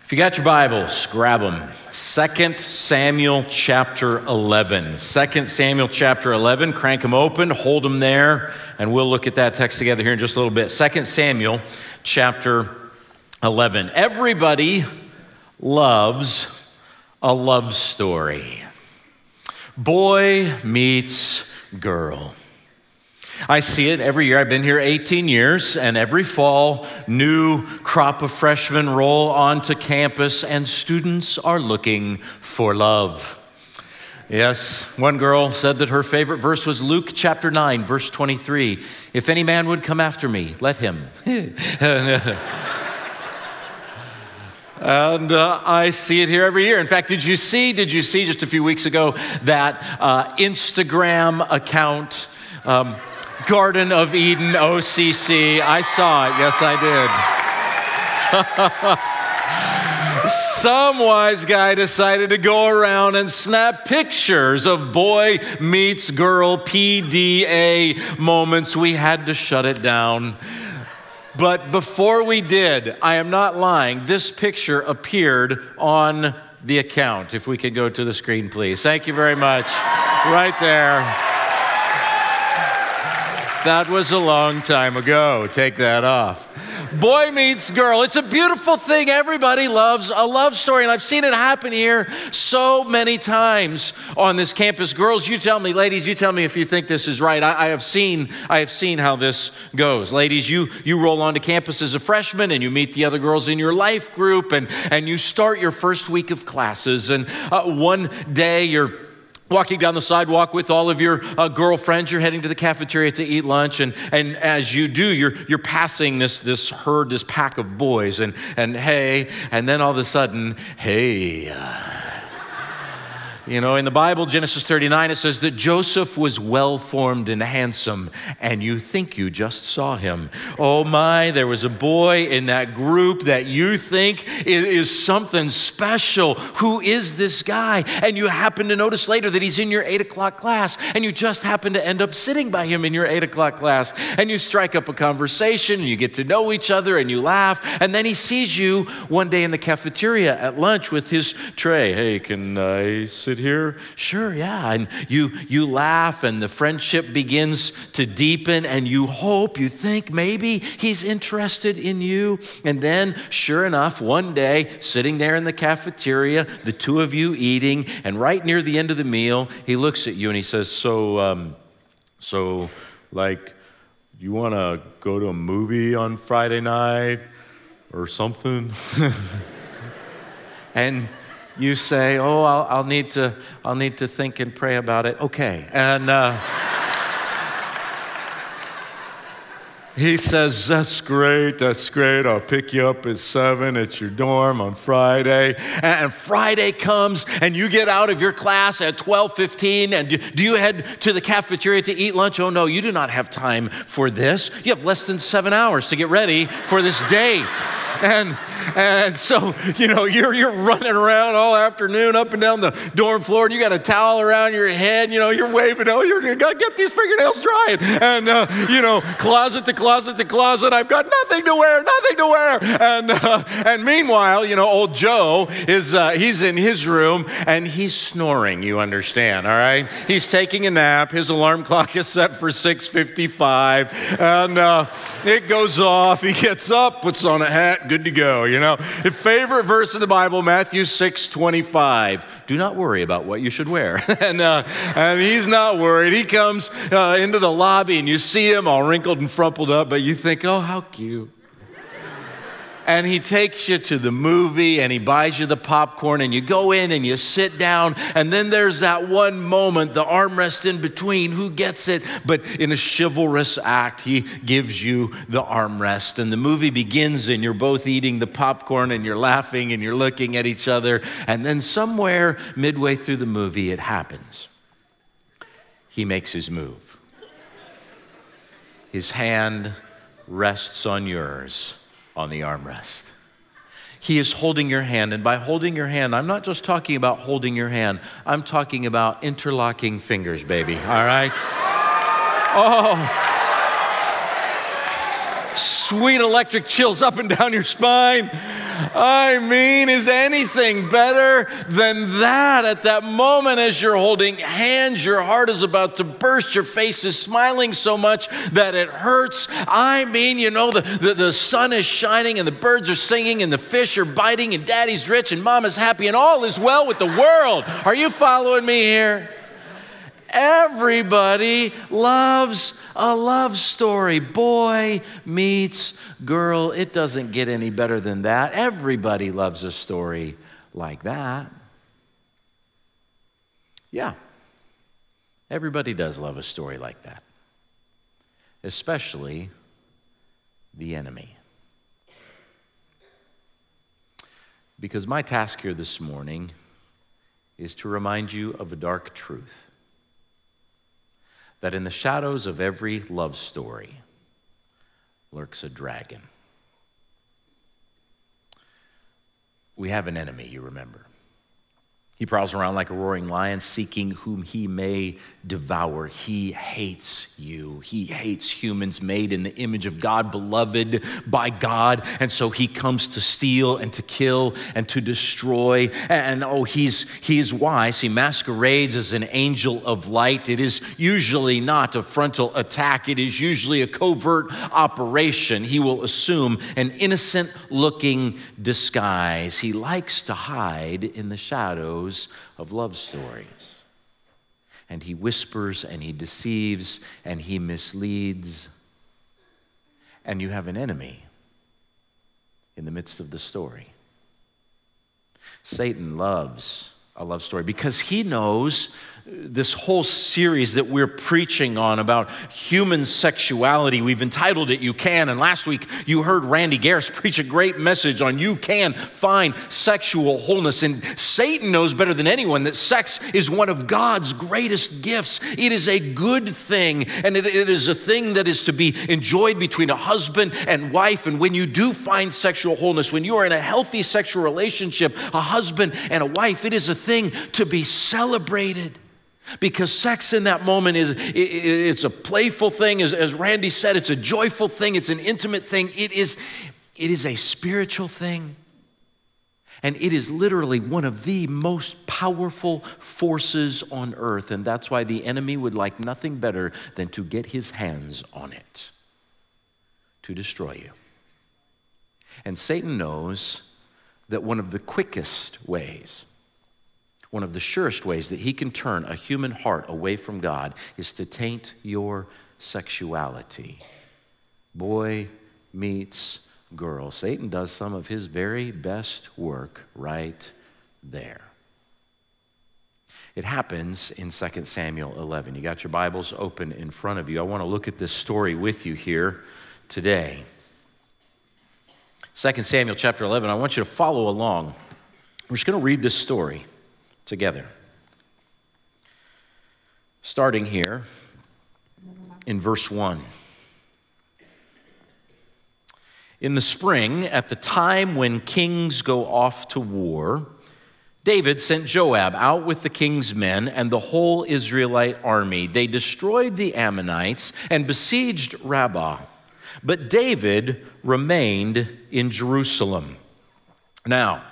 If you got your Bibles, grab them. 2 Samuel chapter 11. 2 Samuel chapter 11. Crank them open, hold them there, and we'll look at that text together here in just a little bit. 2 Samuel chapter 11. Everybody loves a love story. Boy meets girl. I see it every year. I've been here 18 years, and every fall, new crop of freshmen roll onto campus, and students are looking for love. Yes, one girl said that her favorite verse was Luke chapter 9, verse 23. If any man would come after me, let him. And I see it here every year. In fact, did you see just a few weeks ago that Instagram account, Garden of Eden OCC? I saw it. Yes, I did. Some wise guy decided to go around and snap pictures of boy meets girl PDA moments. We had to shut it down. But before we did, I am not lying, this picture appeared on the account. If we could go to the screen, please. Thank you very much. Right there. That was a long time ago. Take that off. Boy meets girl. It's a beautiful thing. Everybody loves a love story, and I've seen it happen here so many times on this campus. Girls, you tell me. Ladies, you tell me if you think this is right. I have seen how this goes. Ladies, you roll onto campus as a freshman, and you meet the other girls in your life group, and you start your first week of classes, and one day you're walking down the sidewalk with all of your girlfriends. You're heading to the cafeteria to eat lunch, and as you do, you're passing this herd, this pack of boys, and hey, and then all of a sudden, hey. You know, in the Bible, Genesis 39, it says that Joseph was well-formed and handsome, and you think you just saw him. Oh my, there was a boy in that group that you think is something special. Who is this guy? And you happen to notice later that he's in your 8 o'clock class, and you just happen to end up sitting by him in your 8 o'clock class, and you strike up a conversation, and you get to know each other, and you laugh, and then he sees you one day in the cafeteria at lunch with his tray. Hey, can I sit here? Sure, yeah. And you laugh, and the friendship begins to deepen, and you think maybe he's interested in you. And then, sure enough, one day, sitting there in the cafeteria, the two of you eating, and right near the end of the meal, he looks at you and he says, so like, you want to go to a movie on Friday night or something? And you say, oh, I'll need to think and pray about it. Okay. And he says, that's great. I'll pick you up at 7 at your dorm on Friday. And Friday comes, and you get out of your class at 12:15, and do you head to the cafeteria to eat lunch? Oh, no, you do not have time for this. You have less than 7 hours to get ready for this date. And so, you know, you're running around all afternoon up and down the dorm floor, and you got a towel around your head, you know, you're waving, oh, you got to get these fingernails drying. And, you know, closet to closet to closet, I've got nothing to wear. And meanwhile, you know, old Joe he's in his room, and he's snoring, you understand, all right? He's taking a nap. His alarm clock is set for 6:55, and it goes off. He gets up, puts on a hat, good to go, you know. His favorite verse in the Bible, Matthew 6:25. Do not worry about what you should wear. And he's not worried. He comes into the lobby, and you see him all wrinkled and frumpled up, but you think, oh, how cute. And he takes you to the movie, and he buys you the popcorn, and you go in and you sit down, and then there's that one moment, the armrest in between, who gets it? But in a chivalrous act, he gives you the armrest, and the movie begins, and you're both eating the popcorn, and you're laughing, and you're looking at each other, and then somewhere midway through the movie, it happens. He makes his move. His hand rests on yours, on the armrest. He is holding your hand, and by holding your hand, I'm not just talking about holding your hand, I'm talking about interlocking fingers, baby, all right? Oh, sweet electric chills up and down your spine. I mean, is anything better than that? At that moment, as you're holding hands, your heart is about to burst. Your face is smiling so much that it hurts. I mean, you know, the sun is shining and the birds are singing and the fish are biting and daddy's rich and mama's happy and all is well with the world. Are you following me here? Everybody loves a love story. Boy meets girl. It doesn't get any better than that. Everybody loves a story like that. Yeah, everybody does love a story like that, especially the enemy. Because my task here this morning is to remind you of a dark truth. That in the shadows of every love story lurks a dragon. We have an enemy, you remember. He prowls around like a roaring lion, seeking whom he may devour. He hates you. He hates humans made in the image of God, beloved by God. And so he comes to steal and to kill and to destroy. And he is wise. He masquerades as an angel of light. It is usually not a frontal attack. It is usually a covert operation. He will assume an innocent-looking disguise. He likes to hide in the shadows of love stories. And he whispers and he deceives and he misleads. And you have an enemy in the midst of the story. Satan loves a love story because he knows this whole series that we're preaching on about human sexuality. We've entitled it You Can, and last week you heard Randy Garris preach a great message on you can find sexual wholeness. And Satan knows better than anyone that sex is one of God's greatest gifts. It is a good thing, and it is a thing that is to be enjoyed between a husband and wife. And when you do find sexual wholeness, when you are in a healthy sexual relationship, a husband and a wife, it is a thing to be celebrated. Because sex in that moment it's a playful thing. As Randy said, it's a joyful thing. It's an intimate thing. It is a spiritual thing. And it is literally one of the most powerful forces on earth. And that's why the enemy would like nothing better than to get his hands on it, to destroy you. And Satan knows that one of the quickest ways, one of the surest ways that he can turn a human heart away from God is to taint your sexuality. Boy meets girl. Satan does some of his very best work right there. It happens in 2 Samuel 11. You got your Bibles open in front of you. I want to look at this story with you here today. 2 Samuel chapter 11. I want you to follow along. We're just going to read this story together. Starting here in verse 1. In the spring, at the time when kings go off to war, David sent Joab out with the king's men and the whole Israelite army. They destroyed the Ammonites and besieged Rabbah. But David remained in Jerusalem. Now,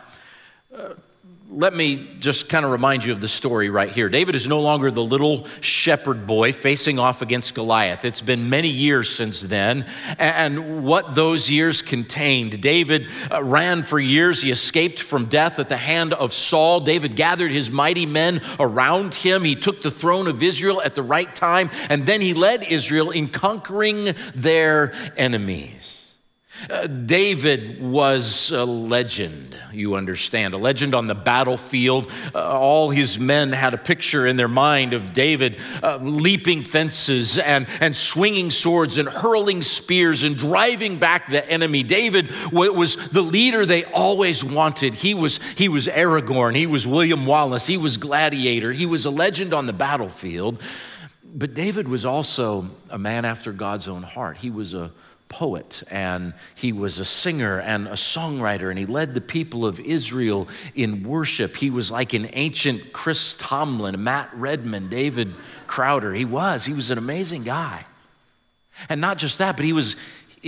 let me just kind of remind you of the story right here. David is no longer the little shepherd boy facing off against Goliath. It's been many years since then, and what those years contained. David ran for years. He escaped from death at the hand of Saul. David gathered his mighty men around him. He took the throne of Israel at the right time, and then he led Israel in conquering their enemies. David was a legend, you understand, a legend on the battlefield. All his men had a picture in their mind of David leaping fences and swinging swords and hurling spears and driving back the enemy. David was the leader they always wanted. He was Aragorn. He was William Wallace. He was Gladiator. He was a legend on the battlefield. But David was also a man after God's own heart. He was a poet, and he was a singer and a songwriter, and he led the people of Israel in worship. He was like an ancient Chris Tomlin, Matt Redman, David Crowder. He was an amazing guy. And not just that, but he was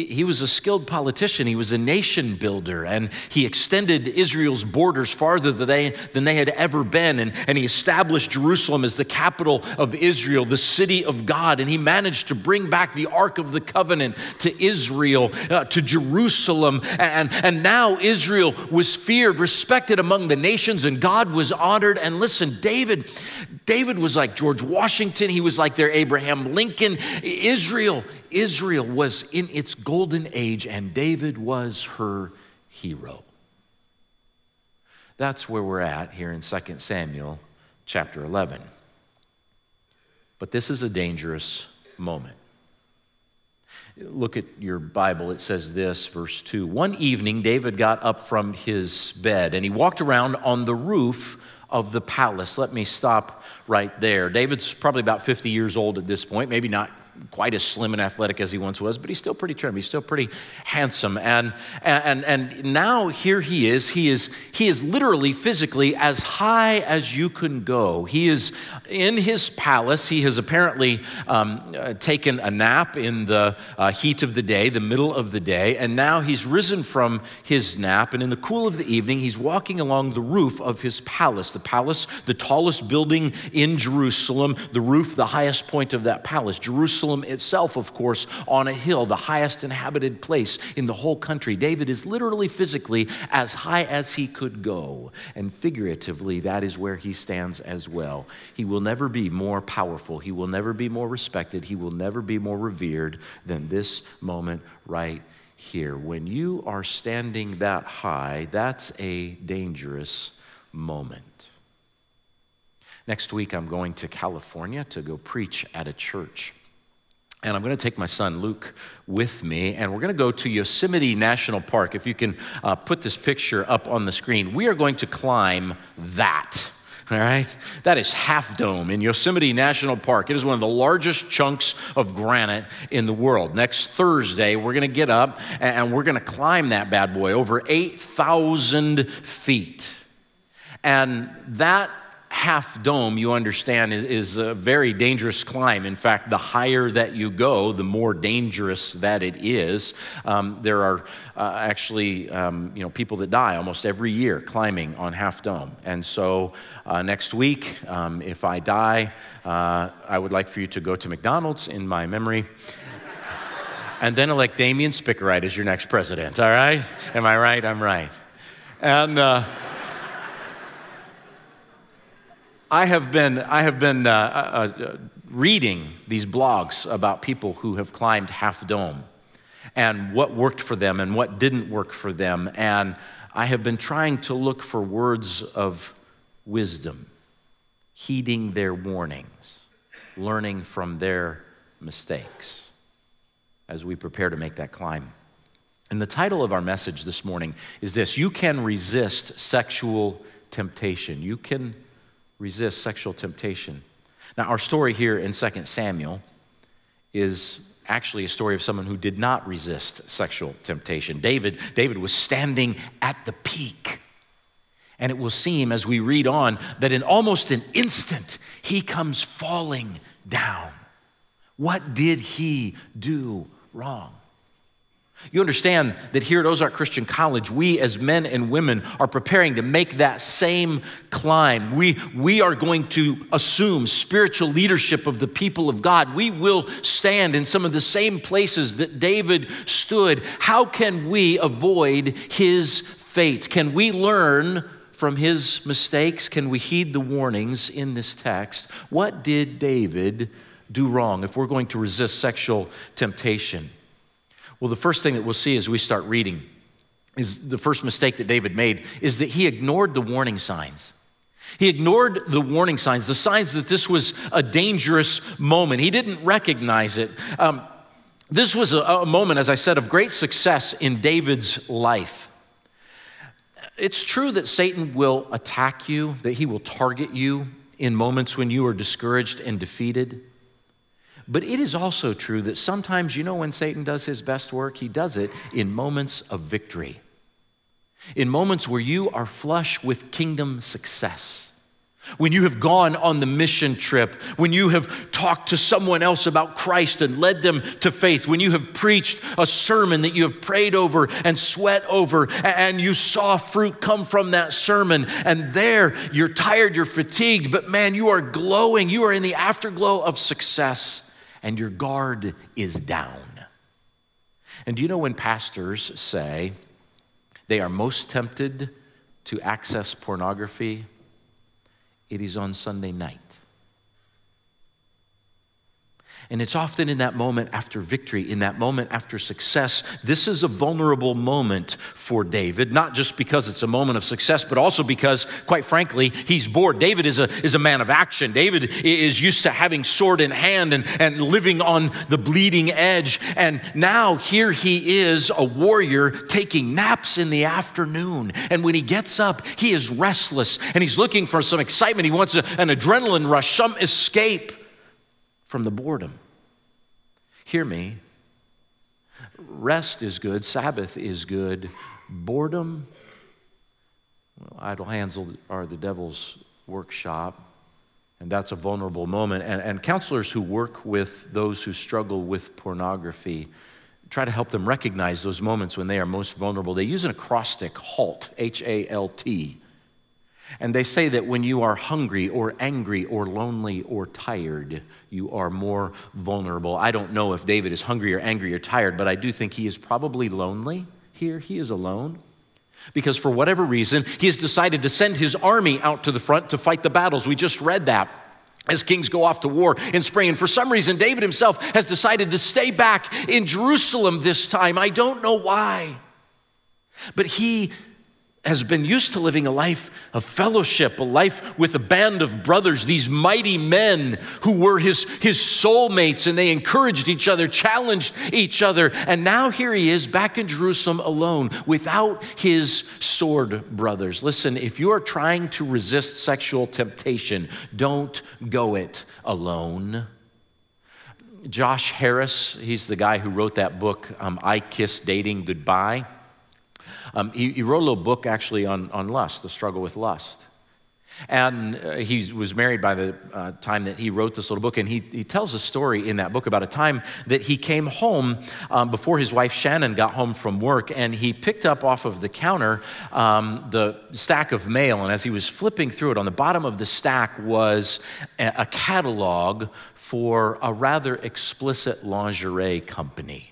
he was a skilled politician. He was a nation builder, and he extended Israel's borders farther than they had ever been. And he established Jerusalem as the capital of Israel, the city of God. And he managed to bring back the Ark of the Covenant to Israel, to Jerusalem. And now Israel was feared, respected among the nations, and God was honored. And listen, David was like George Washington. He was like their Abraham Lincoln. Israel was in its golden age, and David was her hero. That's where we're at here in 2 Samuel chapter 11. But this is a dangerous moment. Look at your Bible. It says this, verse 2. One evening, David got up from his bed, and he walked around on the roof of the palace. Let me stop right there. David's probably about 50 years old at this point, maybe not quite as slim and athletic as he once was, but he's still pretty trim. He's still pretty handsome. And now here he is. He is literally physically as high as you can go. He is in his palace. He has apparently taken a nap in the heat of the day, the middle of the day, and now he's risen from his nap, and in the cool of the evening, he's walking along the roof of his palace. The palace, the tallest building in Jerusalem, the roof, the highest point of that palace. Jerusalem itself, of course, on a hill, the highest inhabited place in the whole country. David is literally physically as high as he could go. And figuratively, that is where he stands as well. He will never be more powerful. He will never be more respected. He will never be more revered than this moment right here. When you are standing that high, that's a dangerous moment. Next week, I'm going to California to go preach at a church. And I'm going to take my son Luke with me, and we're going to go to Yosemite National Park. If you can put this picture up on the screen, we are going to climb that. All right? That is Half Dome in Yosemite National Park. It is one of the largest chunks of granite in the world. Next Thursday, we're going to get up and we're going to climb that bad boy over 8,000 feet. And that Half Dome, you understand, is a very dangerous climb. In fact, the higher that you go, the more dangerous that it is. There are actually people that die almost every year climbing on Half Dome. And so next week, if I die, I would like for you to go to McDonald's in my memory and then elect Damian Spickerite as your next president, all right? Am I right? I'm right. And I have been reading these blogs about people who have climbed Half Dome and what worked for them and what didn't work for them. And I have been trying to look for words of wisdom, heeding their warnings, learning from their mistakes as we prepare to make that climb. And the title of our message this morning is this: you can resist sexual temptation. You can resist sexual temptation. Now, our story here in 2 Samuel is actually a story of someone who did not resist sexual temptation. David was standing at the peak. And it will seem as we read on that in almost an instant, he comes falling down. What did he do wrong? You understand that here at Ozark Christian College, we as men and women are preparing to make that same climb. We are going to assume spiritual leadership of the people of God. We will stand in some of the same places that David stood. How can we avoid his fate? Can we learn from his mistakes? Can we heed the warnings in this text? What did David do wrong if we're going to resist sexual temptation? Well, the first thing that we'll see as we start reading is the first mistake that David made is that he ignored the warning signs. He ignored the warning signs, the signs that this was a dangerous moment. He didn't recognize it. This was a moment, as I said, of great success in David's life. It's true that Satan will attack you, that he will target you in moments when you are discouraged and defeated. But it is also true that sometimes, when Satan does his best work, he does it in moments of victory. In moments where you are flush with kingdom success. When you have gone on the mission trip, when you have talked to someone else about Christ and led them to faith, when you have preached a sermon that you have prayed over and sweat over, and you saw fruit come from that sermon, and there you're tired, you're fatigued, but man, you are glowing, you are in the afterglow of success, and your guard is down. And do you know when pastors say they are most tempted to access pornography? It is on Sunday night. And it's often in that moment after victory, in that moment after success. This is a vulnerable moment for David, not just because it's a moment of success, but also because, quite frankly, he's bored. David is a man of action. David is used to having sword in hand and living on the bleeding edge. And now here he is, a warrior, taking naps in the afternoon. And when he gets up, he is restless and he's looking for some excitement. He wants an adrenaline rush, some escape from the boredom. Hear me. Rest is good. Sabbath is good. Boredom, well, idle hands are the devil's workshop. And that's a vulnerable moment. And counselors who work with those who struggle with pornography try to help them recognize those moments when they are most vulnerable. They use an acrostic, HALT, H-A-L-T. And they say that when you are hungry or angry or lonely or tired, you are more vulnerable. I don't know if David is hungry or angry or tired, but I do think he is probably lonely here. He is alone because for whatever reason, he has decided to send his army out to the front to fight the battles. We just read that as kings go off to war in spring. And for some reason, David himself has decided to stay back in Jerusalem this time. I don't know why, but he has been used to living a life of fellowship, a life with a band of brothers, these mighty men who were his soulmates, and they encouraged each other, challenged each other. And now here he is back in Jerusalem alone without his sword brothers. Listen, if you are trying to resist sexual temptation, don't go it alone. Josh Harris, he's the guy who wrote that book, I Kiss Dating Goodbye. He wrote a little book actually on lust, the struggle with lust. And he was married by the time that he wrote this little book. And he tells a story in that book about a time that he came home before his wife Shannon got home from work. And he picked up off of the counter the stack of mail. And as he was flipping through it, on the bottom of the stack was a catalog for a rather explicit lingerie company.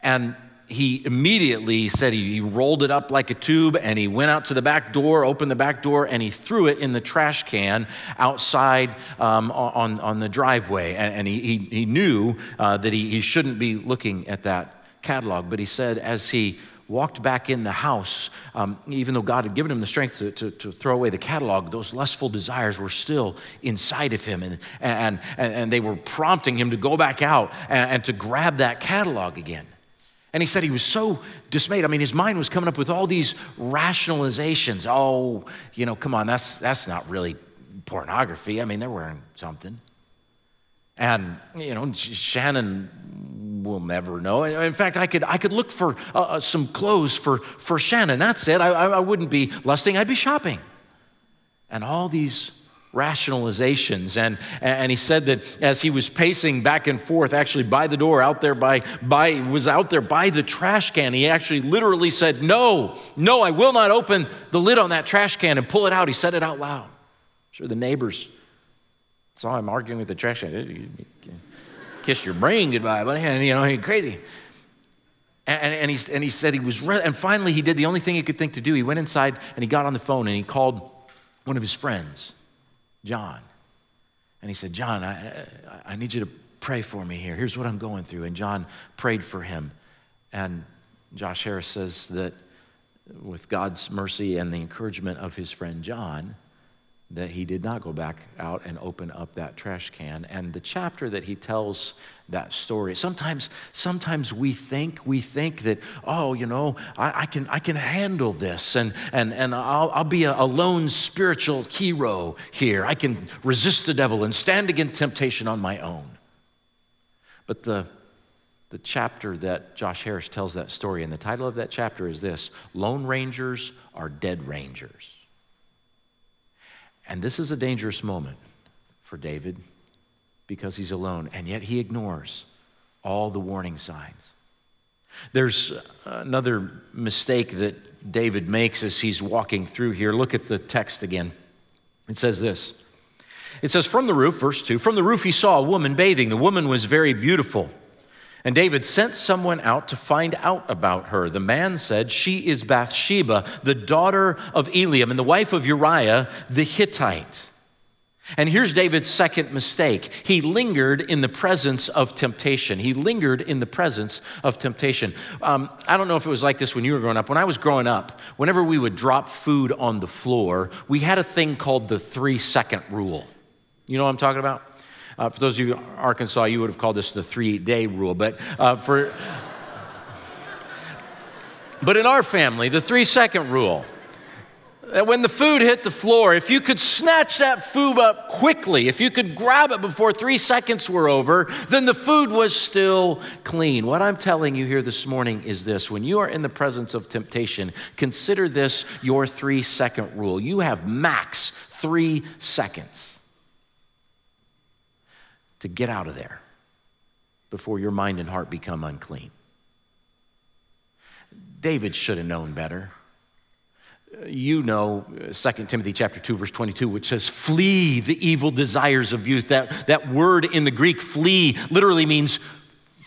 And he immediately said he rolled it up like a tube and he went out to the back door, opened the back door, and he threw it in the trash can outside on the driveway. And he knew that he shouldn't be looking at that catalog. But he said as he walked back in the house, even though God had given him the strength to throw away the catalog, those lustful desires were still inside of him. And they were prompting him to go back out and to grab that catalog again. And he said he was so dismayed. I mean, his mind was coming up with all these rationalizations. Oh, come on, that's not really pornography. I mean, they're wearing something. And, Shannon will never know. In fact, I could look for some clothes for Shannon. That's it. I wouldn't be lusting. I'd be shopping. And all these rationalizations. And he said that as he was pacing back and forth, actually by the door, out there by the trash can, he actually literally said, no, I will not open the lid on that trash can and pull it out. He said it out loud. I'm sure the neighbors saw him arguing with the trash can. Kiss your brain goodbye, buddy. And crazy. And he said he was, and finally he did the only thing he could think to do. He went inside and he got on the phone and he called one of his friends, John. And he said, John, I need you to pray for me here. Here's what I'm going through. And John prayed for him. And Josh Harris says that with God's mercy and the encouragement of his friend John, that he did not go back out and open up that trash can. And the chapter that he tells that story, sometimes we think that, I can handle this and I'll be a lone spiritual hero here. I can resist the devil and stand against temptation on my own. But the chapter that Josh Harris tells that story, and the title of that chapter is this: Lone Rangers are Dead Rangers. And this is a dangerous moment for David because he's alone, and yet he ignores all the warning signs. There's another mistake that David makes as he's walking through here. Look at the text again. It says this. It says, from the roof, verse 2, from the roof he saw a woman bathing. The woman was very beautiful. And David sent someone out to find out about her. The man said, she is Bathsheba, the daughter of Eliam, and the wife of Uriah the Hittite. And here's David's second mistake. He lingered in the presence of temptation. He lingered in the presence of temptation. I don't know if it was like this when you were growing up. When I was growing up, whenever we would drop food on the floor, we had a thing called the 3-second rule. You know what I'm talking about? For those of you in Arkansas, you would have called this the 3-day rule. But in our family, the 3-second rule. When the food hit the floor, if you could snatch that food up quickly, if you could grab it before 3 seconds were over, then the food was still clean. What I'm telling you here this morning is this. When you are in the presence of temptation, consider this your 3-second rule. You have max 3 seconds to get out of there before your mind and heart become unclean. David should have known better. You know 2 Timothy chapter 2, verse 22, which says, flee the evil desires of youth. That word in the Greek, flee, literally means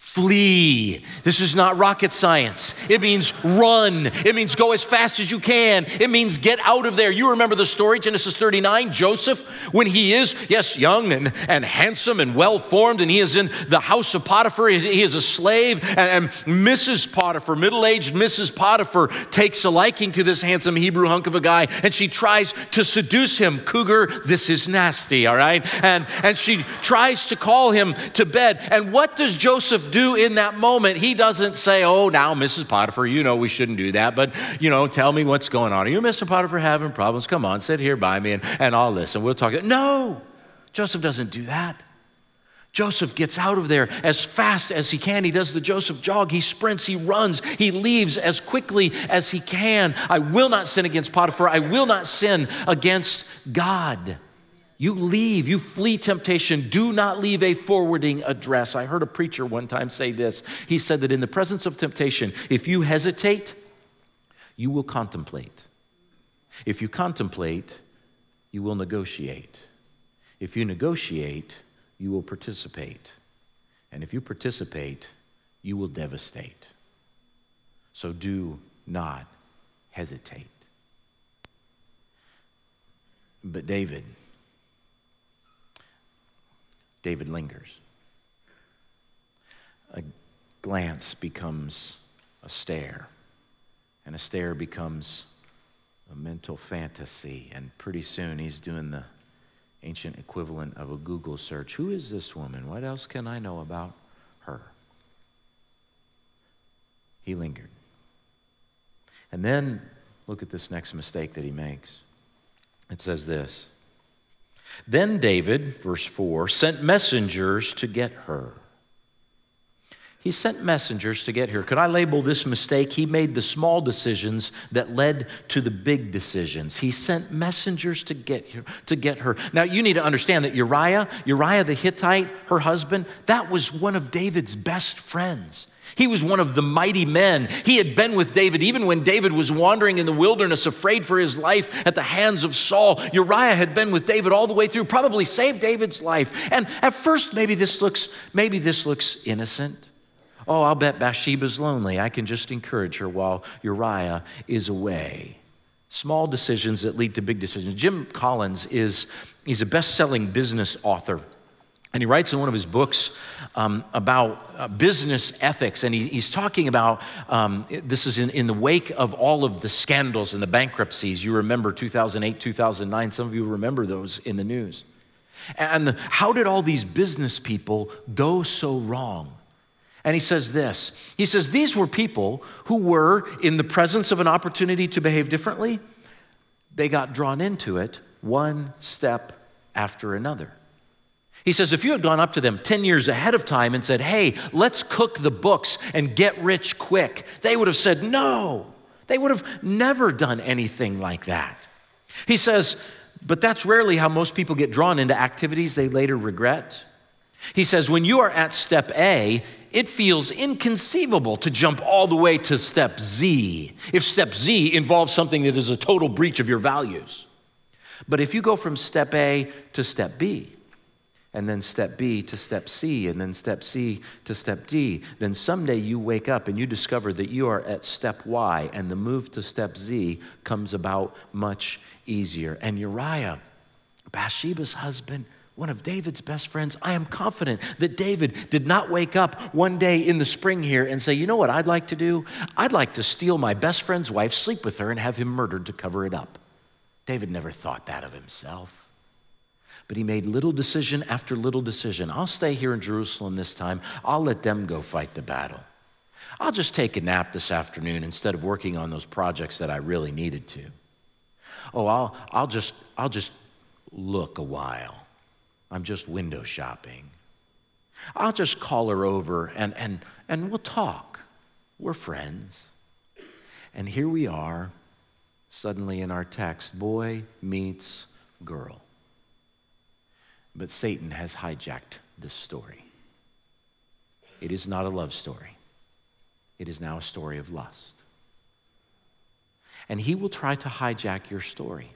flee. This is not rocket science. It means run. It means go as fast as you can. It means get out of there. You remember the story, Genesis 39, Joseph, when he is, yes, young and handsome and well-formed, and he is in the house of Potiphar. He is a slave, and Mrs. Potiphar, middle-aged Mrs. Potiphar, takes a liking to this handsome Hebrew hunk of a guy, and she tries to seduce him. Cougar, this is nasty, all right? And she tries to call him to bed. And what does Joseph do in that moment? He doesn't say, oh, now, Mrs. Potiphar, you know we shouldn't do that, but, you know, tell me what's going on. Are you, Mr. Potiphar, having problems? Come on, sit here by me and I'll listen. We'll talk. No, Joseph doesn't do that. Joseph gets out of there as fast as he can. He does the Joseph jog. He sprints, he runs, he leaves as quickly as he can. I will not sin against Potiphar. I will not sin against God. You leave, you flee temptation. Do not leave a forwarding address. I heard a preacher one time say this. He said that in the presence of temptation, if you hesitate, you will contemplate. If you contemplate, you will negotiate. If you negotiate, you will participate. And if you participate, you will devastate. So do not hesitate. But David lingers. A glance becomes a stare, and a stare becomes a mental fantasy, and pretty soon he's doing the ancient equivalent of a Google search. Who is this woman? What else can I know about her? He lingered. And then look at this next mistake that he makes. It says this. Then David, verse 4, sent messengers to get her. He sent messengers to get her. Could I label this mistake? He made the small decisions that led to the big decisions. He sent messengers to get her. Now, you need to understand that Uriah the Hittite, her husband, that was one of David's best friends. He was one of the mighty men. He had been with David even when David was wandering in the wilderness, afraid for his life at the hands of Saul. Uriah had been with David all the way through, probably saved David's life. And at first, maybe this looks innocent. Oh, I'll bet Bathsheba's lonely. I can just encourage her while Uriah is away. Small decisions that lead to big decisions. Jim Collins he's a best-selling business author. And he writes in one of his books about business ethics, and he's talking about, this is in the wake of all of the scandals and the bankruptcies. You remember 2008, 2009, some of you remember those in the news. And how did all these business people go so wrong? And he says this, he says, these were people who were in the presence of an opportunity to behave differently. They got drawn into it one step after another. He says, if you had gone up to them 10 years ahead of time and said, hey, let's cook the books and get rich quick, they would have said no. They would have never done anything like that. He says, but that's rarely how most people get drawn into activities they later regret. He says, when you are at step A, it feels inconceivable to jump all the way to step Z, if step Z involves something that is a total breach of your values. But if you go from step A to step B, and then step B to step C, and then step C to step D, then someday you wake up and you discover that you are at step Y, and the move to step Z comes about much easier. And Uriah, Bathsheba's husband, one of David's best friends, I am confident that David did not wake up one day in the spring here and say, you know what I'd like to do? I'd like to steal my best friend's wife, sleep with her, and have him murdered to cover it up. David never thought that of himself. But he made little decision after little decision. I'll stay here in Jerusalem this time. I'll let them go fight the battle. I'll just take a nap this afternoon instead of working on those projects that I really needed to. Oh, I'll just look a while. I'm just window shopping. I'll just call her over and we'll talk. We're friends. And here we are, suddenly in our text, boy meets girl. But Satan has hijacked this story. It is not a love story. It is now a story of lust. And he will try to hijack your story.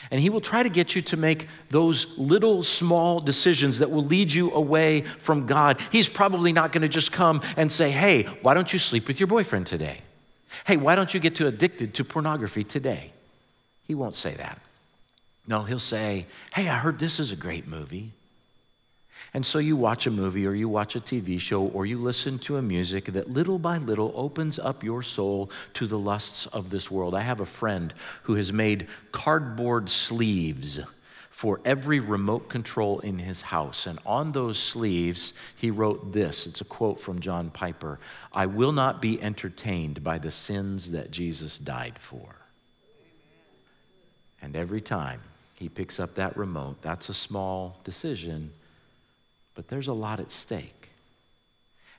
And he will try to get you to make those little small decisions that will lead you away from God. He's probably not going to just come and say, hey, why don't you sleep with your boyfriend today? Hey, why don't you get too addicted to pornography today? He won't say that. No, he'll say, hey, I heard this is a great movie. And so you watch a movie or you watch a TV show or you listen to a music that little by little opens up your soul to the lusts of this world. I have a friend who has made cardboard sleeves for every remote control in his house. And on those sleeves, he wrote this. It's a quote from John Piper. I will not be entertained by the sins that Jesus died for. And every time he picks up that remote, that's a small decision, but there's a lot at stake.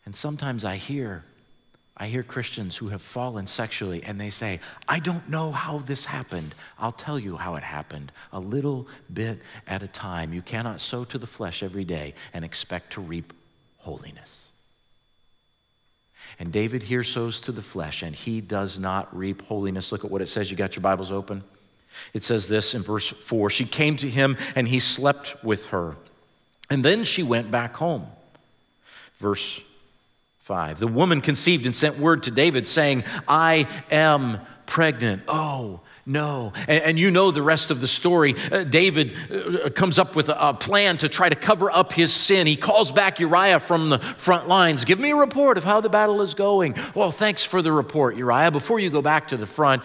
And sometimes I hear Christians who have fallen sexually and they say, I don't know how this happened. I'll tell you how it happened, a little bit at a time. You cannot sow to the flesh every day and expect to reap holiness. And David here sows to the flesh and he does not reap holiness. Look at what it says. You got your Bibles open? It says this in verse 4, she came to him and he slept with her. And then she went back home. Verse 5, the woman conceived and sent word to David saying, I am pregnant. Oh, no. And you know the rest of the story. David comes up with a plan to try to cover up his sin. He calls back Uriah from the front lines. Give me a report of how the battle is going. Well, thanks for the report, Uriah. Before you go back to the front,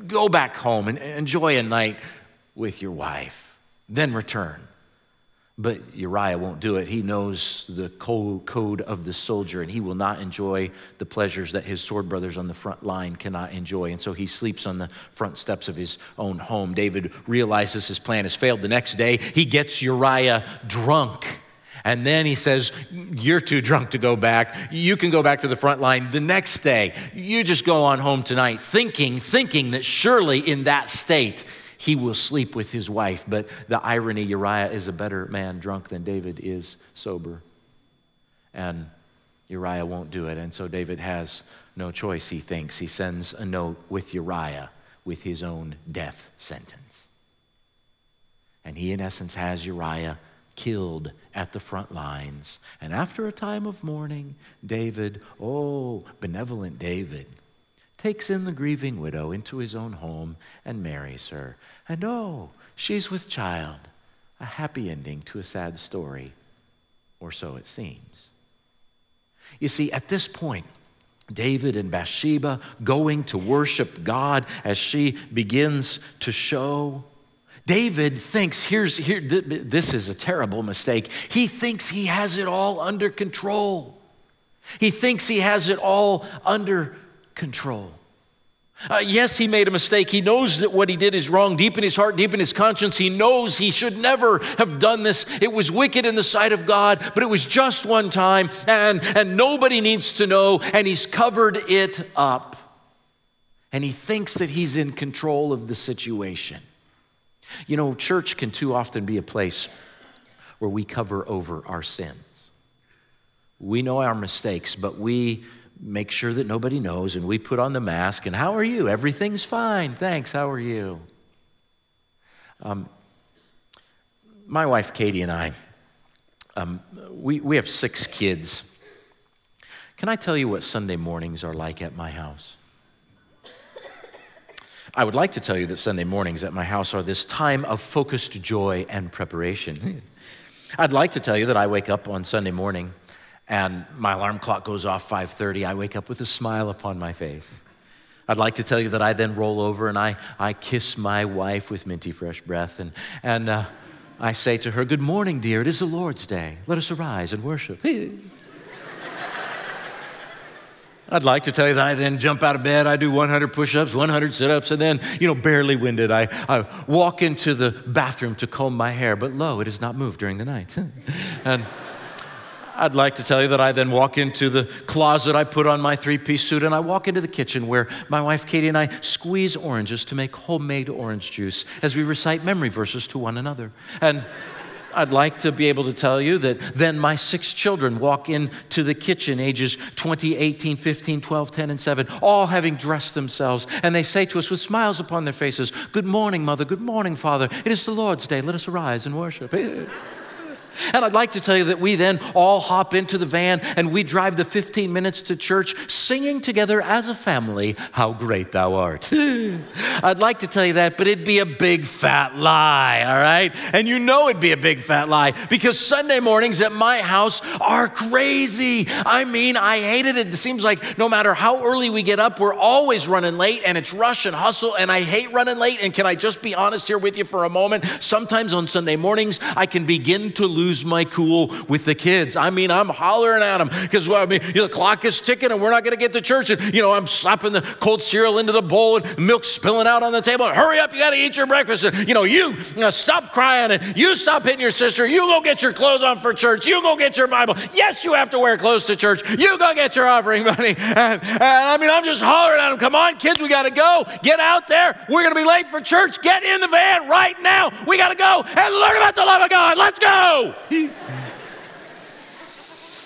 go back home and enjoy a night with your wife, then return. But Uriah won't do it. He knows the code of the soldier, and he will not enjoy the pleasures that his sword brothers on the front line cannot enjoy. And so he sleeps on the front steps of his own home. David realizes his plan has failed. The next day, he gets Uriah drunk. And then he says, you're too drunk to go back. You can go back to the front line the next day. You just go on home tonight, thinking that surely in that state, he will sleep with his wife. But the irony, Uriah is a better man drunk than David is sober. And Uriah won't do it. And so David has no choice, he thinks. He sends a note with Uriah with his own death sentence. And he, in essence, has Uriah killed at the front lines. And after a time of mourning, David, oh, benevolent David, takes in the grieving widow into his own home and marries her. And oh, she's with child. A happy ending to a sad story, or so it seems. You see, at this point, David and Bathsheba going to worship God as she begins to show. David thinks, this is a terrible mistake. He thinks he has it all under control. He thinks he has it all under control. Yes, he made a mistake. He knows that what he did is wrong. Deep in his heart, deep in his conscience, he knows he should never have done this. It was wicked in the sight of God, but it was just one time, and nobody needs to know, and he's covered it up. And he thinks that he's in control of the situation. You know, church can too often be a place where we cover over our sins. We know our mistakes, but we make sure that nobody knows, and we put on the mask, and how are you? Everything's fine. Thanks, how are you? My wife, Katie, and I, we have 6 kids. Can I tell you what Sunday mornings are like at my house? I would like to tell you that Sunday mornings at my house are this time of focused joy and preparation. I'd like to tell you that I wake up on Sunday morning and my alarm clock goes off 5:30. I wake up with a smile upon my face. I'd like to tell you that I then roll over and I kiss my wife with minty fresh breath and I say to her, "Good morning, dear. It is the Lord's day. Let us arise and worship." I'd like to tell you that I then jump out of bed, I do 100 push-ups, 100 sit-ups, and then, barely winded, I walk into the bathroom to comb my hair, but lo, it has not moved during the night. And I'd like to tell you that I then walk into the closet, I put on my 3-piece suit, and I walk into the kitchen where my wife Katie and I squeeze oranges to make homemade orange juice as we recite memory verses to one another. And I'd like to be able to tell you that then my 6 children walk into the kitchen, ages 20, 18, 15, 12, 10, and 7, all having dressed themselves. And they say to us with smiles upon their faces, "Good morning, Mother. Good morning, Father. It is the Lord's day. Let us arise and worship." And I'd like to tell you that we then all hop into the van and we drive the 15 minutes to church singing together as a family, "How Great Thou Art." I'd like to tell you that, but it'd be a big fat lie, all right? And you know it'd be a big fat lie because Sunday mornings at my house are crazy. I mean, I hate it. It seems like no matter how early we get up, we're always running late and it's rush and hustle and I hate running late. And can I just be honest here with you for a moment? Sometimes on Sunday mornings, I can begin to lose my cool with the kids. I mean, I'm hollering at them because the clock is ticking and we're not going to get to church. And, I'm slapping the cold cereal into the bowl and milk spilling out on the table. And, "Hurry up, you got to eat your breakfast." And, you stop crying and you stop hitting your sister. You go get your clothes on for church. You go get your Bible. Yes, you have to wear clothes to church. You go get your offering money. And I'm just hollering at them. "Come on, kids, we got to go. Get out there. We're going to be late for church. Get in the van right now. We got to go and learn about the love of God. Let's go."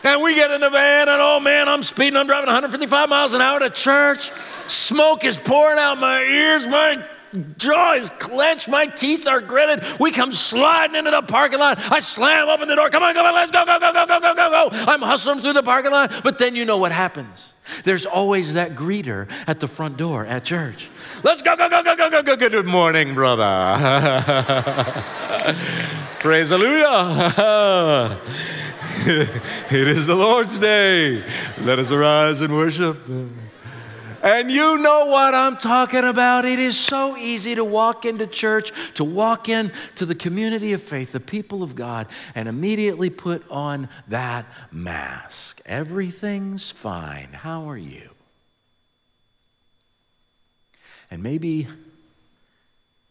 And we get in the van and oh man, I'm speeding. I'm driving 155 miles an hour to church. Smoke is pouring out my ears. My jaw is clenched. My teeth are gritted. We come sliding into the parking lot. I slam open the door. Come on, let's go, go, go, go, go, go, go, go. I'm hustling through the parking lot. But then you know what happens. There's always that greeter at the front door at church. "Let's go, go, go, go, go, go, go. Good morning, brother." Praise hallelujah. It is the Lord's day. Let us arise and worship. And you know what I'm talking about. It is so easy to walk into church, to walk into the community of faith, the people of God, and immediately put on that mask. Everything's fine. How are you? And maybe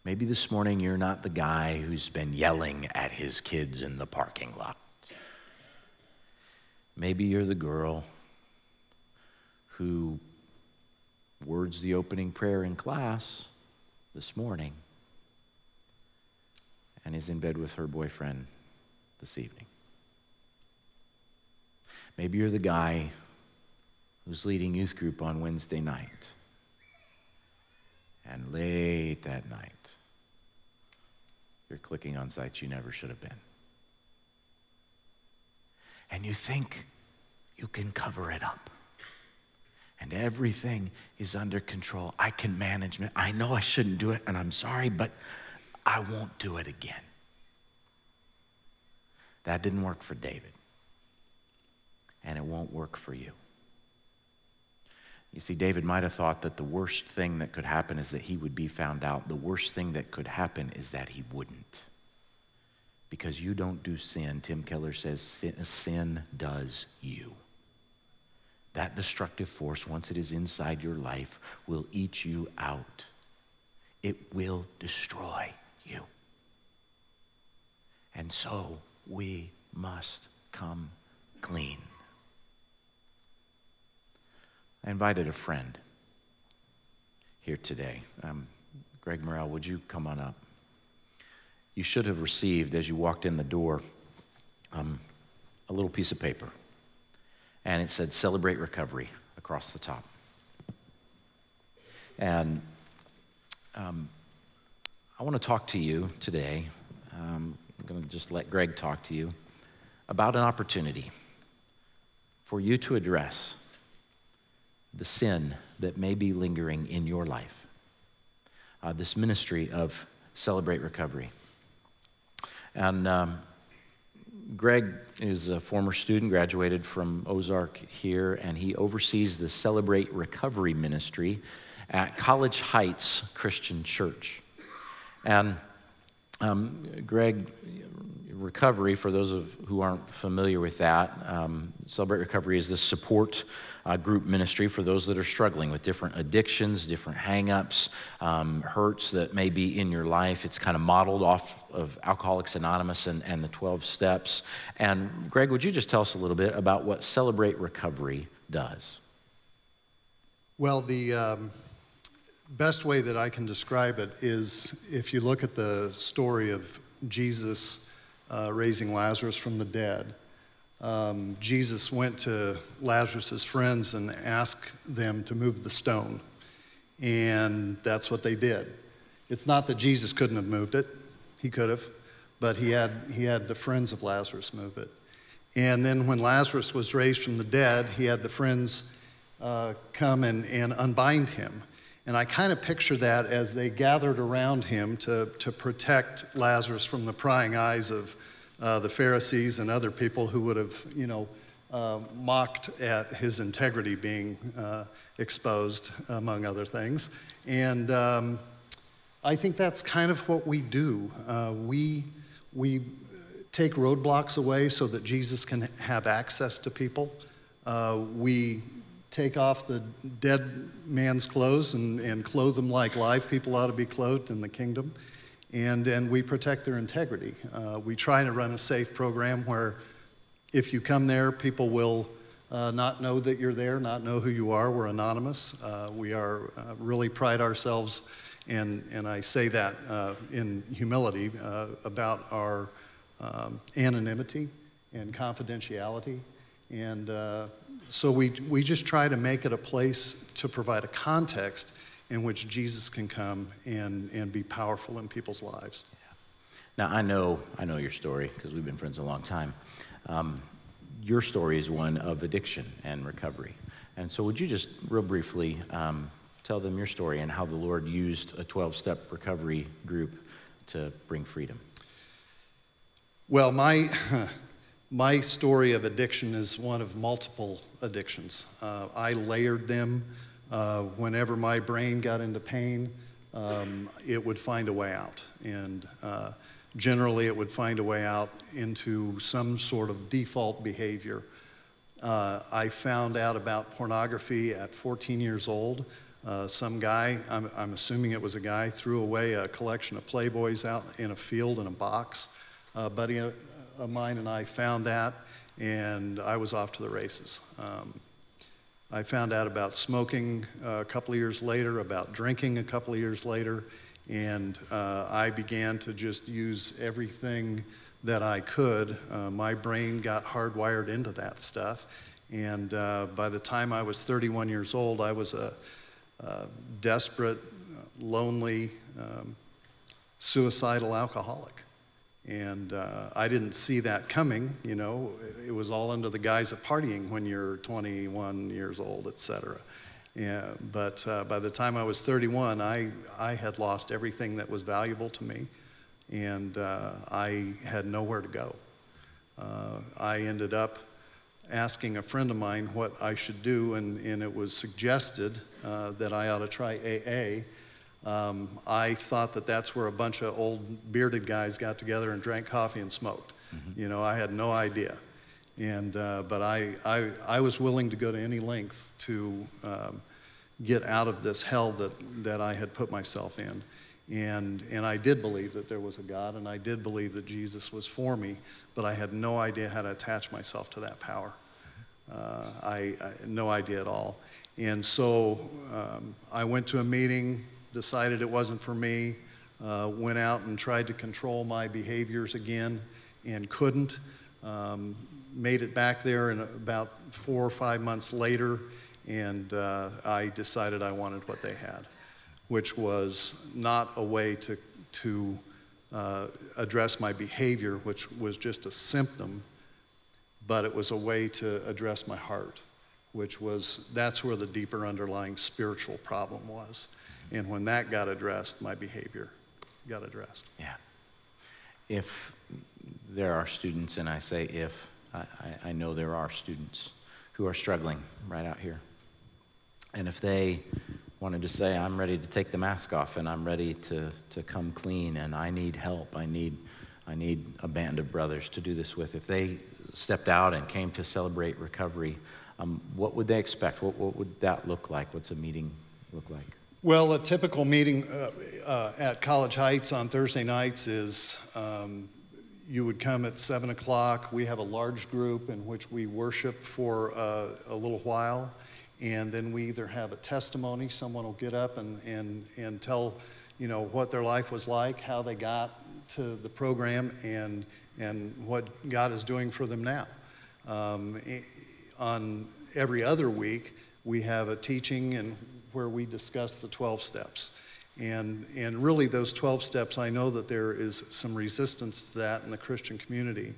this morning you're not the guy who's been yelling at his kids in the parking lot. Maybe you're the girl who words the opening prayer in class this morning and is in bed with her boyfriend this evening. Maybe you're the guy who's leading youth group on Wednesday night and late that night you're clicking on sites you never should have been. And you think you can cover it up. And everything is under control. I can manage it. I know I shouldn't do it, and I'm sorry, but I won't do it again. That didn't work for David. And it won't work for you. You see, David might have thought that the worst thing that could happen is that he would be found out. The worst thing that could happen is that he wouldn't. Because you don't do sin. Tim Keller says sin does you. That destructive force, once it is inside your life, will eat you out. It will destroy you. And so we must come clean. I invited a friend here today. Greg Morrell, would you come on up? you should have received as you walked in the door a little piece of paper. And it said, "Celebrate Recovery," across the top. And I want to talk to you today. I'm going to just let Greg talk to you about an opportunity for you to address the sin that may be lingering in your life. This ministry of Celebrate Recovery. And Greg is a former student, graduated from Ozark here, and he oversees the Celebrate Recovery ministry at College Heights Christian Church. And Greg, recovery, for those who aren't familiar with that, Celebrate Recovery is this support group ministry for those that are struggling with different addictions, different hang-ups, hurts that may be in your life. It's kind of modeled off of Alcoholics Anonymous and the 12 steps. And Greg, would you just tell us a little bit about what Celebrate Recovery does? Well, the best way that I can describe it is if you look at the story of Jesus raising Lazarus from the dead. Jesus went to Lazarus's friends and asked them to move the stone, and that's what they did. It's not that Jesus couldn't have moved it. He could have, but he had the friends of Lazarus move it. And then when Lazarus was raised from the dead, he had the friends come and unbind him. And I kind of picture that as they gathered around him to protect Lazarus from the prying eyes of the Pharisees and other people who would have, mocked at his integrity being exposed, among other things. And I think that's kind of what we do. We take roadblocks away so that Jesus can have access to people. We take off the dead man's clothes and clothe them like live people ought to be clothed in the kingdom. And we protect their integrity. We try to run a safe program where if you come there, people will not know that you're there, not know who you are. We're anonymous. We are really pride ourselves, and I say that in humility, about our anonymity and confidentiality. And so we just try to make it a place to provide a context in which Jesus can come and be powerful in people's lives. Now, I know your story because we've been friends a long time. Your story is one of addiction and recovery. And so would you just real briefly tell them your story and how the Lord used a 12-step recovery group to bring freedom? Well, my story of addiction is one of multiple addictions. I layered them. Whenever my brain got into pain, it would find a way out. And generally, it would find a way out into some sort of default behavior. I found out about pornography at 14 years old. Some guy, I'm assuming it was a guy, threw away a collection of Playboys out in a field in a box. A buddy of mine and I found that, and I was off to the races. I found out about smoking a couple of years later, about drinking a couple of years later, and I began to just use everything that I could. My brain got hardwired into that stuff, and by the time I was 31 years old, I was a desperate, lonely, suicidal alcoholic. And I didn't see that coming, It was all under the guise of partying when you're 21 years old, et cetera. Yeah, but by the time I was 31, I had lost everything that was valuable to me, and I had nowhere to go. I ended up asking a friend of mine what I should do, and it was suggested that I ought to try AA. I thought that that's where a bunch of old bearded guys got together and drank coffee and smoked. Mm-hmm. I had no idea. But I was willing to go to any length to get out of this hell that I had put myself in. And I did believe that there was a God, and I did believe that Jesus was for me, but I had no idea how to attach myself to that power. I no idea at all. And so I went to a meeting, decided it wasn't for me, went out and tried to control my behaviors again and couldn't. Made it back there in about 4 or 5 months later, and I decided I wanted what they had, which was not a way to address my behavior, which was just a symptom, but it was a way to address my heart, that's where the deeper underlying spiritual problem was. And when that got addressed, my behavior got addressed. Yeah. If there are students, and I say if, I know there are students who are struggling right out here. And if they wanted to say, I'm ready to take the mask off and I'm ready to come clean and I need help, I need a band of brothers to do this with. If they stepped out and came to celebrate recovery, what would they expect? What would that look like? What's a meeting look like? Well, a typical meeting at College Heights on Thursday nights is you would come at 7 o'clock. We have a large group in which we worship for a little while, and then we either have a testimony, someone will get up and tell, what their life was like, how they got to the program, and what God is doing for them now. On every other week, we have a teaching and where we discuss the 12 steps. And really those 12 steps, I know that there is some resistance to that in the Christian community.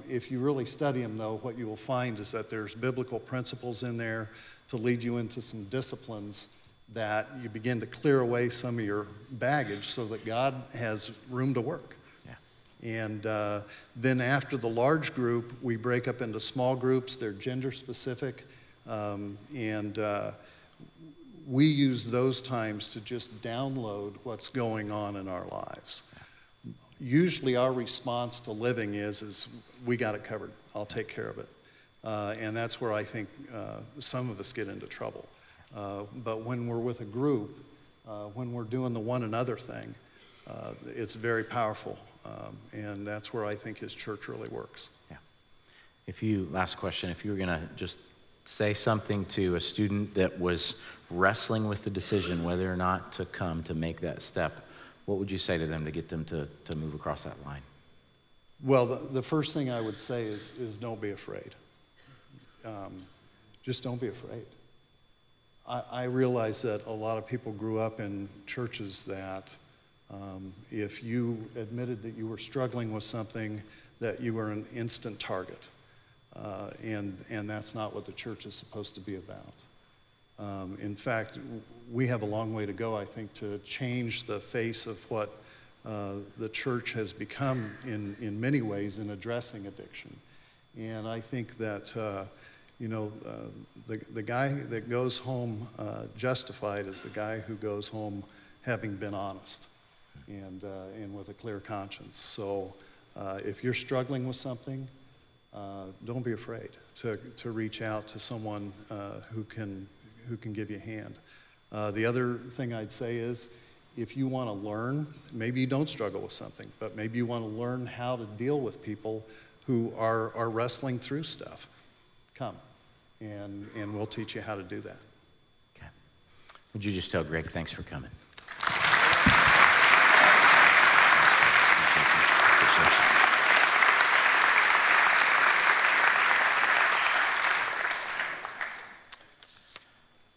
If you really study them, though, what you will find is that there's biblical principles in there to lead you into some disciplines that you begin to clear away some of your baggage so that God has room to work. Yeah. And then after the large group, we break up into small groups. They're gender specific. We use those times to just download what's going on in our lives. Usually our response to living is we got it covered. I'll take care of it. And that's where I think some of us get into trouble. But when we're with a group, when we're doing the one another thing, it's very powerful. And that's where I think his church really works. Yeah. Last question, if you were gonna just say something to a student that was wrestling with the decision whether or not to come to make that step, what would you say to them to get them to move across that line? Well, the first thing I would say is don't be afraid. Just don't be afraid. I realize that a lot of people grew up in churches that if you admitted that you were struggling with something, that you were an instant target. And that's not what the church is supposed to be about. In fact, we have a long way to go, I think, to change the face of what the church has become in many ways in addressing addiction. And I think that, the guy that goes home justified is the guy who goes home having been honest and with a clear conscience. So if you're struggling with something, don't be afraid to reach out to someone who can give you a hand. The other thing I'd say is, if you want to learn, maybe you don't struggle with something, but maybe you want to learn how to deal with people who are wrestling through stuff, come, and we'll teach you how to do that. Okay. Would you just tell Greg, thanks for coming?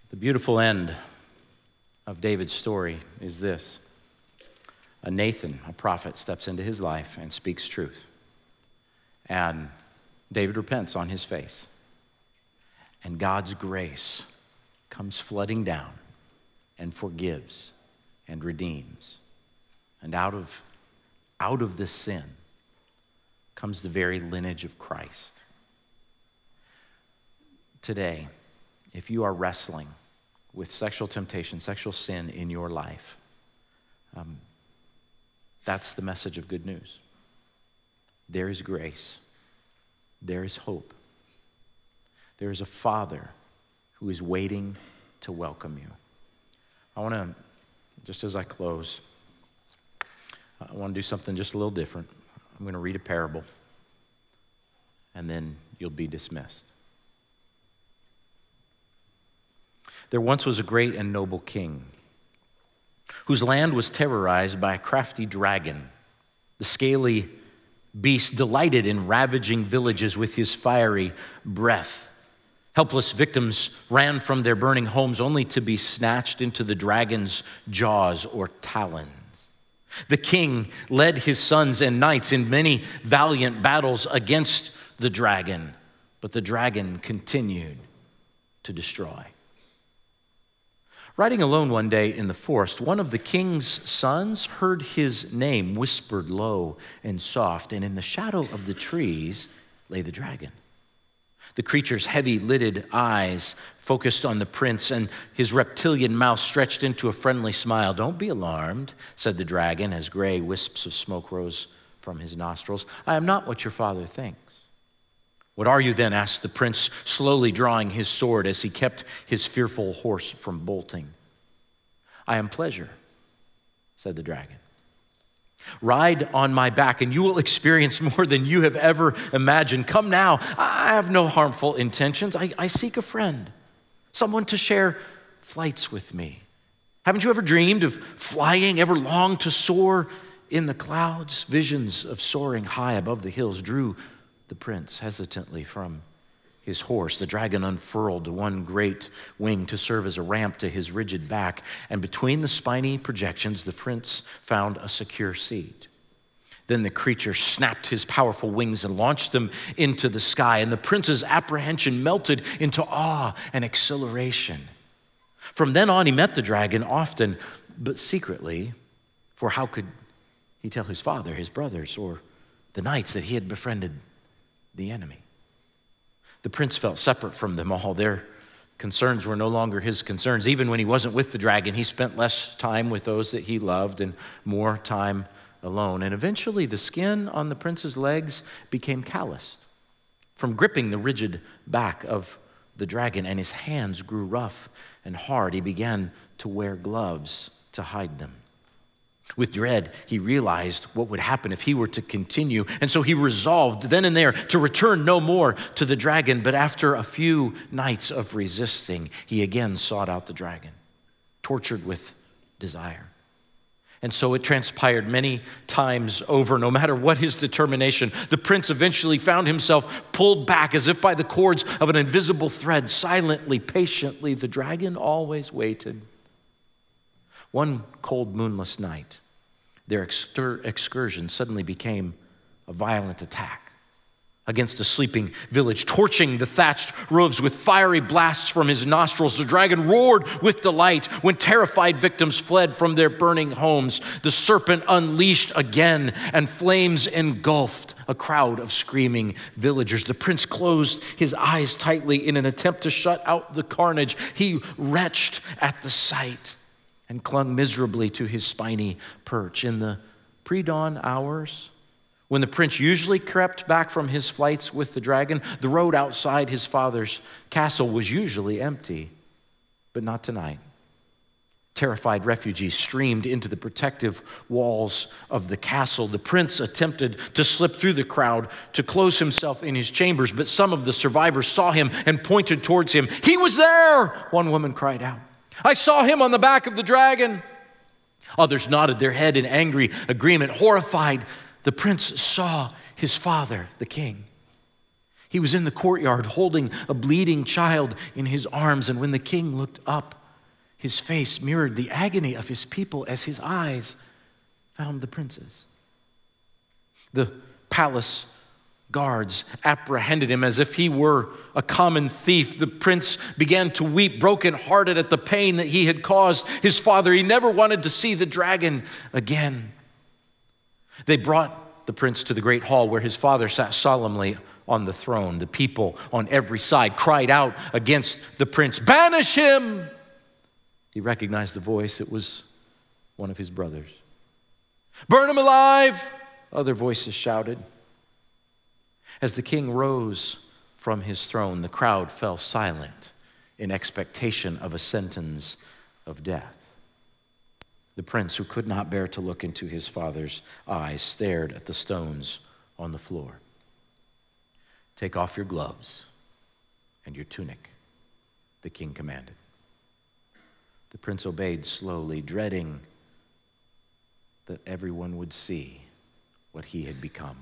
The beautiful end of David's story is this. Nathan, a prophet, steps into his life and speaks truth. And David repents on his face. And God's grace comes flooding down and forgives and redeems. And out of this sin comes the very lineage of Christ. Today, if you are wrestling with sexual temptation, sexual sin in your life, that's the message of good news. There is grace. There is hope. There is a Father who is waiting to welcome you. I want to, just as I close, I want to do something just a little different. I'm going to read a parable, and then you'll be dismissed. There once was a great and noble king whose land was terrorized by a crafty dragon. The scaly beast delighted in ravaging villages with his fiery breath. Helpless victims ran from their burning homes only to be snatched into the dragon's jaws or talons. The king led his sons and knights in many valiant battles against the dragon, but the dragon continued to destroy. Riding alone one day in the forest, one of the king's sons heard his name whispered low and soft, and in the shadow of the trees lay the dragon. The creature's heavy-lidded eyes focused on the prince, and his reptilian mouth stretched into a friendly smile. "Don't be alarmed," said the dragon as gray wisps of smoke rose from his nostrils. "I am not what your father thinks." "What are you then?" asked the prince, slowly drawing his sword as he kept his fearful horse from bolting. "I am pleasure," said the dragon. "Ride on my back and you will experience more than you have ever imagined. Come now, I have no harmful intentions. I seek a friend, someone to share flights with me. Haven't you ever dreamed of flying, ever longed to soar in the clouds?" Visions of soaring high above the hills drew the prince hesitantly from his horse. The dragon unfurled one great wing to serve as a ramp to his rigid back, and between the spiny projections, the prince found a secure seat. Then the creature snapped his powerful wings and launched them into the sky, and the prince's apprehension melted into awe and exhilaration. From then on, he met the dragon often, but secretly, for how could he tell his father, his brothers, or the knights that he had befriended the enemy? The prince felt separate from them all. Their concerns were no longer his concerns. Even when he wasn't with the dragon, he spent less time with those that he loved and more time alone. And eventually the skin on the prince's legs became calloused from gripping the rigid back of the dragon, and his hands grew rough and hard. He began to wear gloves to hide them. With dread, he realized what would happen if he were to continue, and so he resolved then and there to return no more to the dragon. But after a few nights of resisting, he again sought out the dragon, tortured with desire. And so it transpired many times over. No matter what his determination, the prince eventually found himself pulled back as if by the cords of an invisible thread. Silently, patiently, the dragon always waited. One cold, moonless night, their excursion suddenly became a violent attack against a sleeping village, torching the thatched roofs with fiery blasts from his nostrils. The dragon roared with delight when terrified victims fled from their burning homes. The serpent unleashed again, and flames engulfed a crowd of screaming villagers. The prince closed his eyes tightly in an attempt to shut out the carnage. He retched at the sight and clung miserably to his spiny perch. In the pre-dawn hours, when the prince usually crept back from his flights with the dragon, the road outside his father's castle was usually empty, but not tonight. Terrified refugees streamed into the protective walls of the castle. The prince attempted to slip through the crowd to close himself in his chambers, but some of the survivors saw him and pointed towards him. "He was there!" one woman cried out. "I saw him on the back of the dragon." Others nodded their head in angry agreement. Horrified, the prince saw his father, the king. He was in the courtyard holding a bleeding child in his arms, and when the king looked up, his face mirrored the agony of his people as his eyes found the prince's. The palace guards apprehended him as if he were a common thief. The prince began to weep, brokenhearted at the pain that he had caused his father. He never wanted to see the dragon again. They brought the prince to the great hall where his father sat solemnly on the throne. The people on every side cried out against the prince, "Banish him!" He recognized the voice. It was one of his brothers. "Burn him alive!" other voices shouted. As the king rose from his throne, the crowd fell silent in expectation of a sentence of death. The prince, who could not bear to look into his father's eyes, stared at the stones on the floor. "Take off your gloves and your tunic," the king commanded. The prince obeyed slowly, dreading that everyone would see what he had become.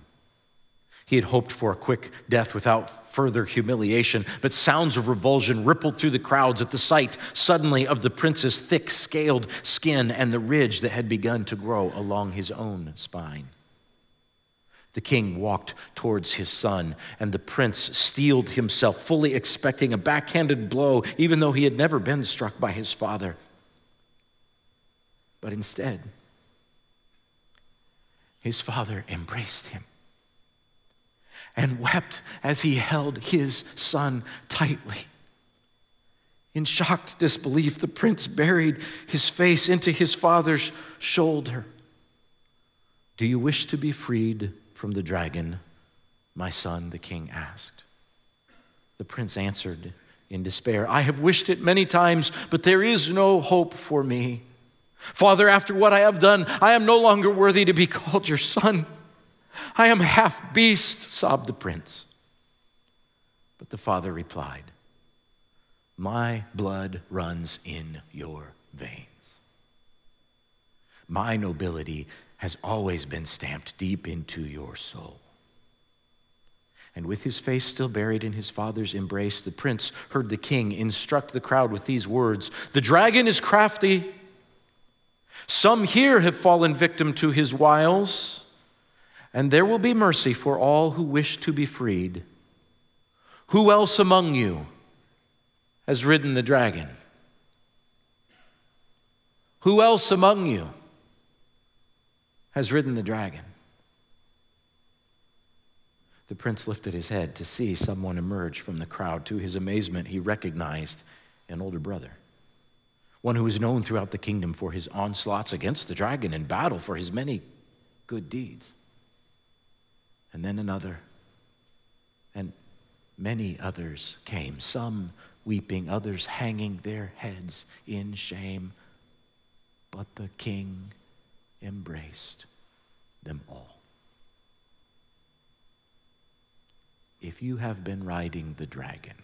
He had hoped for a quick death without further humiliation, but sounds of revulsion rippled through the crowds at the sight suddenly of the prince's thick, scaled skin and the ridge that had begun to grow along his own spine. The king walked towards his son, and the prince steeled himself, fully expecting a backhanded blow, even though he had never been struck by his father. But instead, his father embraced him and wept as he held his son tightly. In shocked disbelief, the prince buried his face into his father's shoulder. "Do you wish to be freed from the dragon, my son?" the king asked. The prince answered in despair, "I have wished it many times, but there is no hope for me. Father, after what I have done, I am no longer worthy to be called your son. I am half beast," sobbed the prince. But the father replied, "My blood runs in your veins. My nobility has always been stamped deep into your soul." And with his face still buried in his father's embrace, the prince heard the king instruct the crowd with these words, "The dragon is crafty. Some here have fallen victim to his wiles, and there will be mercy for all who wish to be freed. Who else among you has ridden the dragon? Who else among you has ridden the dragon?" The prince lifted his head to see someone emerge from the crowd. To his amazement, he recognized an older brother, one who was known throughout the kingdom for his onslaughts against the dragon in battle, for his many good deeds. And then another, and many others came, some weeping, others hanging their heads in shame. But the king embraced them all. If you have been riding the dragon,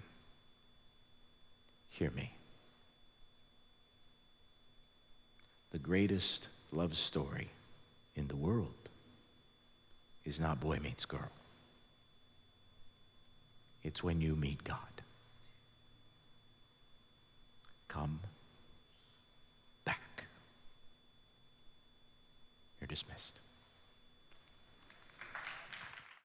hear me. The greatest love story in the world is not boy meets girl. It's when you meet God. Come back. You're dismissed.